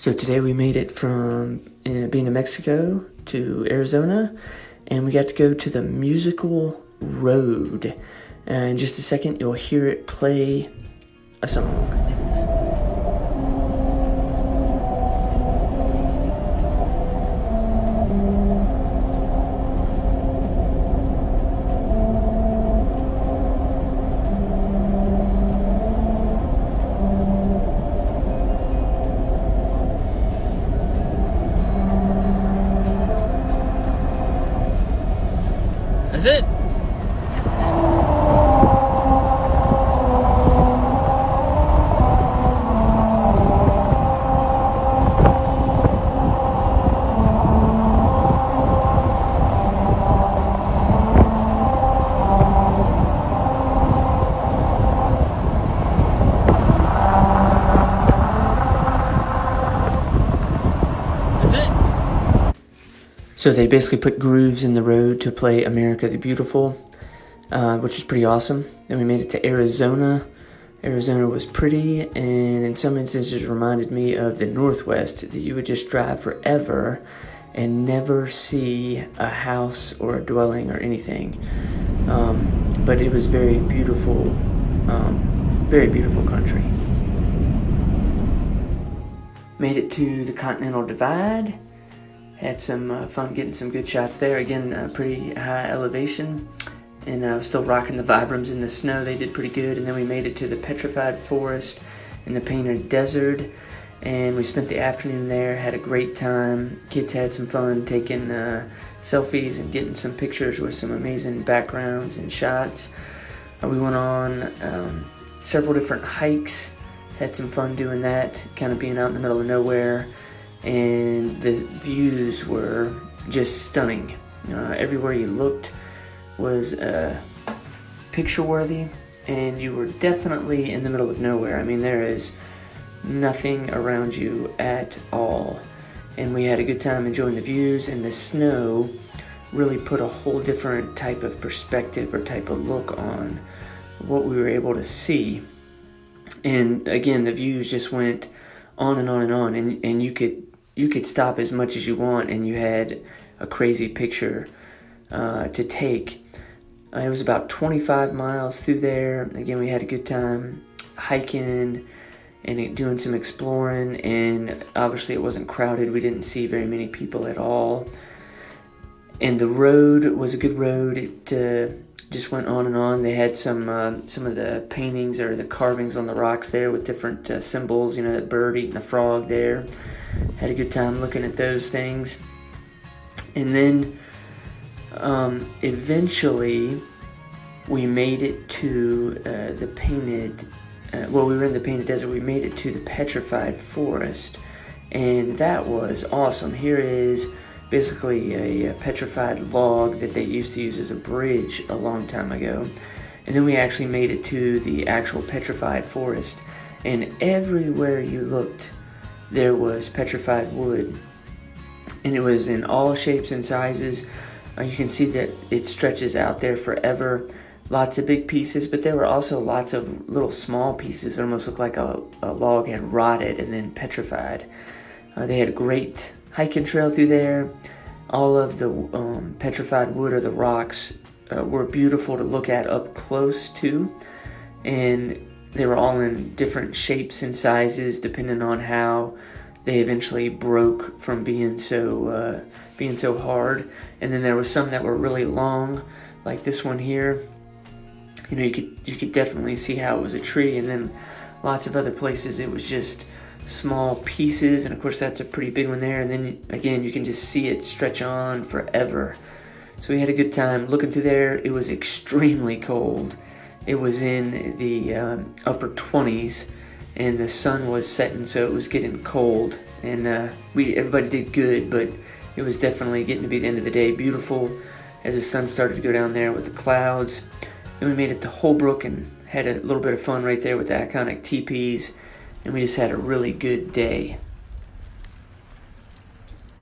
So today we made it from being in Mexico to Arizona, and we got to go to the musical road. In just a second, you'll hear it play a song. That's it. So they basically put grooves in the road to play America the Beautiful, which is pretty awesome. Then we made it to Arizona. Arizona was pretty, and in some instances reminded me of the Northwest, that you would just drive forever and never see a house or a dwelling or anything. But it was very beautiful country. Made it to the Continental Divide. Had some fun getting some good shots there. Again, pretty high elevation, and I was still rocking the Vibrams in the snow. They did pretty good. And then we made it to the Petrified Forest in the Painted Desert, and we spent the afternoon there. Had a great time. Kids had some fun taking selfies and getting some pictures with some amazing backgrounds and shots. We went on several different hikes. Had some fun doing that, kind of being out in the middle of nowhere. And the views were just stunning. Everywhere you looked was picture-worthy, and you were definitely in the middle of nowhere. I mean, there is nothing around you at all. And we had a good time enjoying the views, and the snow really put a whole different type of perspective or type of look on what we were able to see. And again, the views just went on and on and on, and you could stop as much as you want, and you had a crazy picture to take. It was about 25 miles through there. Again, we had a good time hiking and doing some exploring, and obviously it wasn't crowded. We didn't see very many people at all. And the road was a good road. It just went on and on. They had some of the paintings or the carvings on the rocks there with different symbols, that bird eating a frog there. Had a good time looking at those things. And then eventually we made it to the Painted, we were in the Painted Desert. We made it to the Petrified Forest, and that was awesome. Here is basically a petrified log that they used to use as a bridge a long time ago. And then we actually made it to the actual Petrified Forest, and everywhere you looked there was petrified wood, and it was in all shapes and sizes. You can see that it stretches out there forever. Lots of big pieces, but there were also lots of little small pieces that almost looked like a log had rotted and then petrified. They had a great hiking trail through there. All of the petrified wood or the rocks were beautiful to look at up close to, and they were all in different shapes and sizes depending on how they eventually broke from being so hard. And then there were some that were really long, like this one here. You could definitely see how it was a tree, and then lots of other places it was just small pieces, and of course that's a pretty big one there. And then again, you can just see it stretch on forever. So we had a good time looking through there. It was extremely cold. It was in the upper 20s, and the sun was setting, so it was getting cold. And everybody did good, but it was definitely getting to be the end of the day. Beautiful as the sun started to go down there with the clouds. Then we made it to Holbrook and had a little bit of fun right there with the iconic teepees, and we just had a really good day.